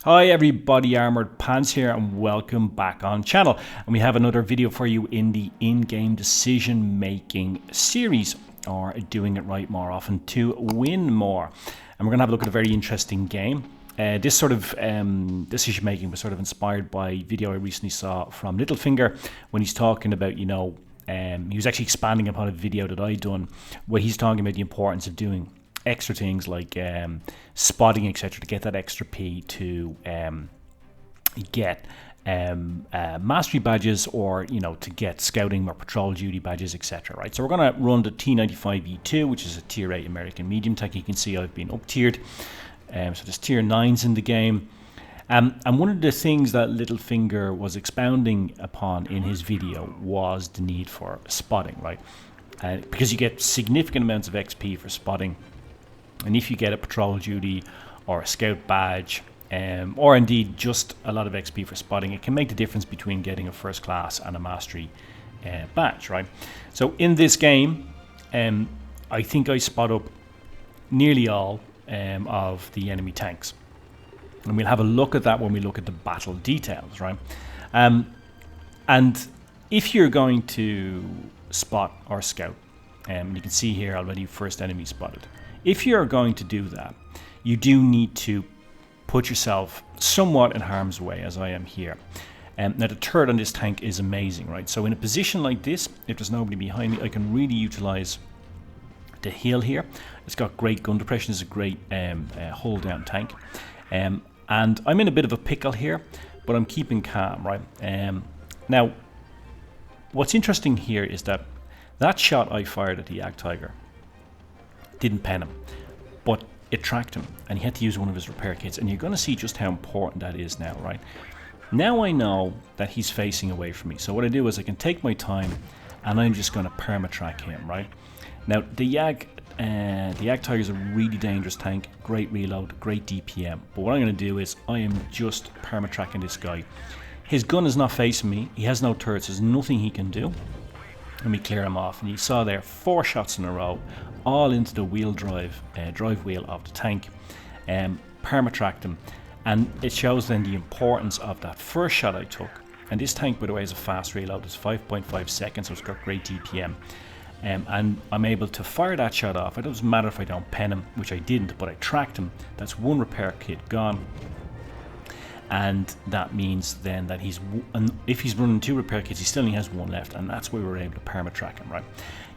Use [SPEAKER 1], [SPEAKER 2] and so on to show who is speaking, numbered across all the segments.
[SPEAKER 1] Hi everybody, Armored Pants here and welcome back on channel. And we have another video for you in the in-game decision making series, or doing it right more often to win more. And we're going to have a look at a very interesting game. This sort of decision making was sort of inspired by a video I recently saw from Littlefinger when he's talking about, he was actually expanding upon a video that I'd done where he's talking about the importance of doing extra things like spotting, etc., to get that extra P to get mastery badges, or to get scouting or patrol duty badges, etc. Right. So we're going to run the T95E2, which is a tier 8 American medium tank. You can see I've been up tiered, so there's tier 9s in the game. And one of the things that Littlefinger was expounding upon in his video was the need for spotting, right? Because you get significant amounts of XP for spotting. And if you get a patrol duty or a scout badge, or indeed just a lot of XP for spotting, it can make the difference between getting a first class and a mastery badge, right? So in this game, I think I spot up nearly all of the enemy tanks. And we'll have a look at that when we look at the battle details, right? And if you're going to spot or scout, you can see here already first enemy spotted. If you're going to do that, you do need to put yourself somewhat in harm's way, as I am here. Now the turret on this tank is amazing, right? So in a position like this, if there's nobody behind me, I can really utilize the hill here. It's got great gun depression. It's a great hold down tank. And I'm in a bit of a pickle here, but I'm keeping calm, right? Now, what's interesting here is that shot I fired at the Yak Tiger didn't pen him, but it tracked him, and he had to use one of his repair kits, and you're going to see just how important that is now, right? Now I know that he's facing away from me, so what I do is I can take my time, and I'm just going to perma-track him, right? Now, the Yak Tiger is a really dangerous tank, great reload, great DPM, but what I'm going to do is I am just perma-tracking this guy. His gun is not facing me, he has no turrets, there's nothing he can do. Let me clear him off, and you saw there 4 shots in a row, all into the wheel drive wheel of the tank, perma-tracked him, and it shows then the importance of that first shot I took. And this tank, by the way, is a fast reload. It's 5.5 seconds, so it's got great DPM, and I'm able to fire that shot off. It doesn't matter if I don't pen him, which I didn't, but I tracked him. That's 1 repair kit gone. And that means then that if he's running 2 repair kits, he still only has 1 left, and that's why we were able to perma-track him, right?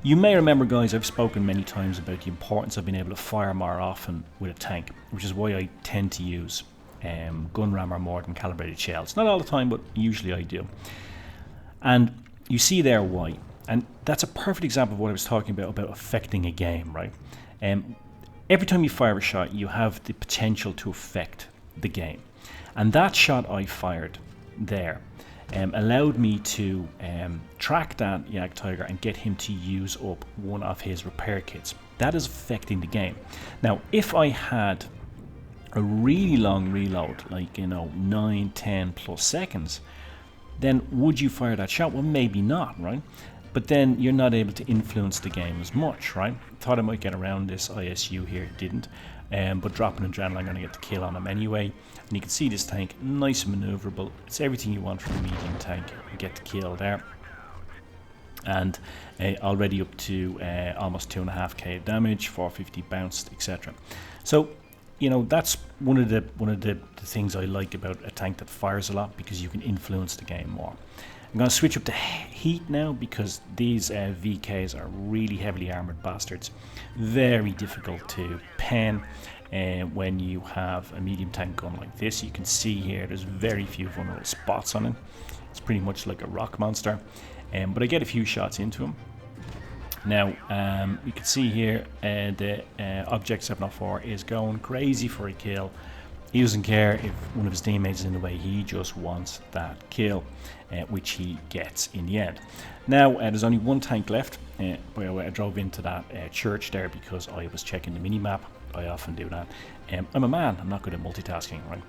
[SPEAKER 1] You may remember, guys, I've spoken many times about the importance of being able to fire more often with a tank, which is why I tend to use gun rammer more than calibrated shells. Not all the time, but usually I do. And you see there why. And that's a perfect example of what I was talking about affecting a game, right? Every time you fire a shot, you have the potential to affect the game. And that shot I fired there allowed me to track that Yak Tiger and get him to use up 1 of his repair kits. That is affecting the game. Now, if I had a really long reload, like 9, 10 plus seconds, then would you fire that shot? Well, maybe not, right? But then you're not able to influence the game as much, right? Thought I might get around this ISU here, didn't. But dropping adrenaline, I'm going to get the kill on him anyway. And you can see this tank, nice and maneuverable. It's everything you want from a medium tank. You get the kill there. And already up to almost 2.5k damage, 450 bounced, etc. So, that's one of the things I like about a tank that fires a lot, because you can influence the game more. I'm going to switch up to heat now, because these VKs are really heavily armored bastards. Very difficult to pen when you have a medium tank gun like this. You can see here there's very few vulnerable spots on him. It's pretty much like a rock monster, but I get a few shots into him. Now you can see here the Object 704 is going crazy for a kill. He doesn't care if one of his teammates is in the way, he just wants that kill, which he gets in the end. Now there's only 1 tank left. By the way, I drove into that church there because I was checking the mini-map. I often do that. I'm a man, I'm not good at multitasking, right?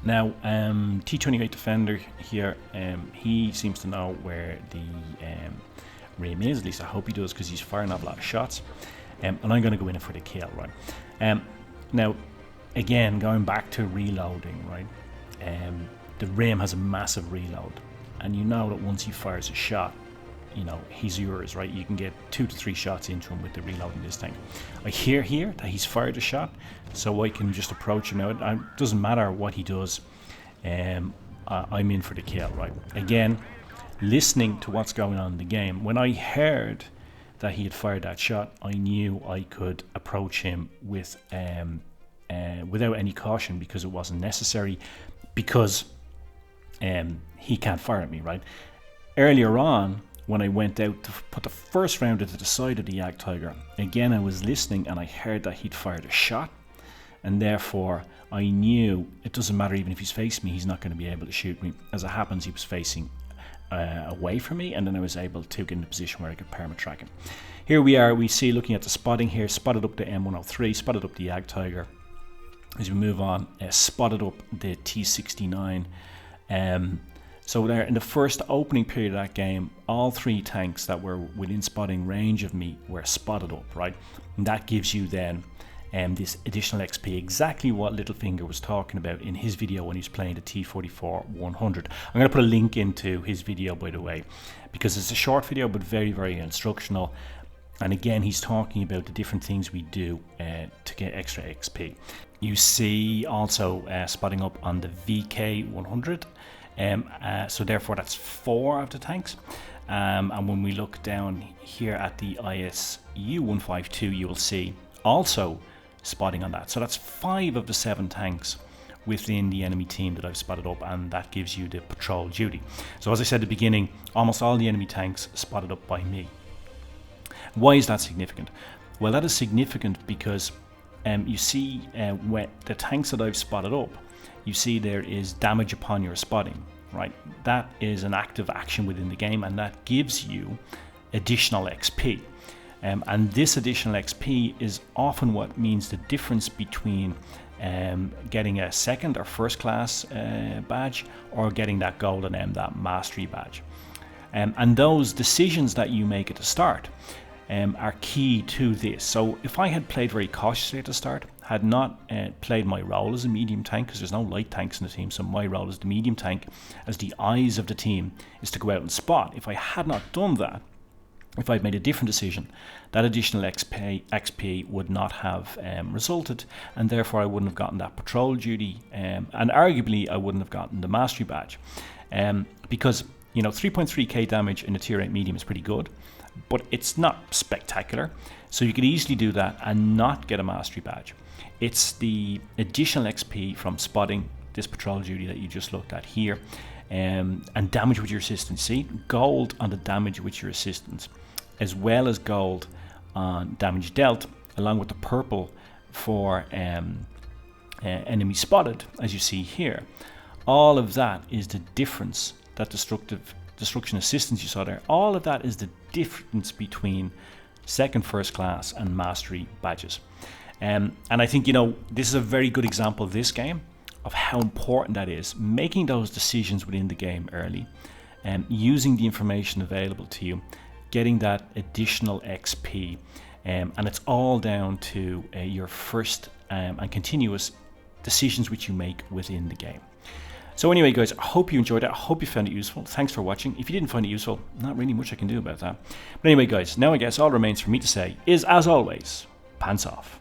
[SPEAKER 1] Now, T28 Defender here, he seems to know where the Rim is, at least I hope he does, because he's firing off a lot of shots. And I'm going to go in for the kill, right? Now, again, going back to reloading, right? The Rim has a massive reload, and you know that once he fires a shot, you know, he's yours, right? You can get 2 to 3 shots into him with the reload in this tank. I hear here that he's fired a shot, so I can just approach him now. It doesn't matter what he does. I'm in for the kill, right? Again, listening to what's going on in the game. When I heard that he had fired that shot, I knew I could approach him with without any caution, because it wasn't necessary, because he can't fire at me, right? Earlier on, when I went out to put the first round into the side of the Yak Tiger, again I was listening and I heard that he'd fired a shot, and therefore I knew it doesn't matter, even if he's facing me, he's not going to be able to shoot me. As it happens, he was facing away from me, and then I was able to get in a position where I could perma-track him. Here we are, we see, looking at the spotting here, spotted up the M103, spotted up the Yak Tiger. As we move on, spotted up the T69. So there, in the first opening period of that game, all 3 tanks that were within spotting range of me were spotted up, right? And that gives you then this additional XP, exactly what Littlefinger was talking about in his video when he was playing the T44-100. I'm going to put a link into his video, by the way, because it's a short video but very, very instructional. And again, he's talking about the different things we do to get extra XP. You see also spotting up on the VK100. So therefore that's 4 of the tanks. And when we look down here at the ISU-152, you will see also spotting on that. So that's 5 of the 7 tanks within the enemy team that I've spotted up, and that gives you the patrol duty. So as I said at the beginning, almost all the enemy tanks spotted up by me. Why is that significant? Well, that is significant because you see when the tanks that I've spotted up, you see there is damage upon your spotting, right? That is an active action within the game, and that gives you additional XP. And this additional XP is often what means the difference between getting a second or first class badge, or getting that golden M, that mastery badge. And those decisions that you make at the start are key to this. So if I had played very cautiously at the start, had not played my role as a medium tank, because there's no light tanks in the team, so my role as the medium tank, as the eyes of the team, is to go out and spot. If I had not done that, if I'd made a different decision, that additional XP would not have resulted, and therefore I wouldn't have gotten that patrol duty, and arguably I wouldn't have gotten the mastery badge, because, you know, 3.3k damage in a tier 8 medium is pretty good, but it's not spectacular. So you could easily do that and not get a mastery badge. It's the additional XP from spotting, this patrol duty that you just looked at here, and damage with your assistance. See, gold on the damage with your assistance, as well as gold on damage dealt, along with the purple for enemy spotted, as you see here. All of that is the difference, that destruction assistance you saw there. All of that is the difference between second, first class and mastery badges. And I think, you know, this is a very good example of this game, of how important that is, making those decisions within the game early, and using the information available to you, getting that additional XP, and it's all down to your first and continuous decisions which you make within the game. So anyway, guys, I hope you enjoyed it. I hope you found it useful. Thanks for watching. If you didn't find it useful, not really much I can do about that. But anyway, guys, now I guess all remains for me to say is, as always, pants off.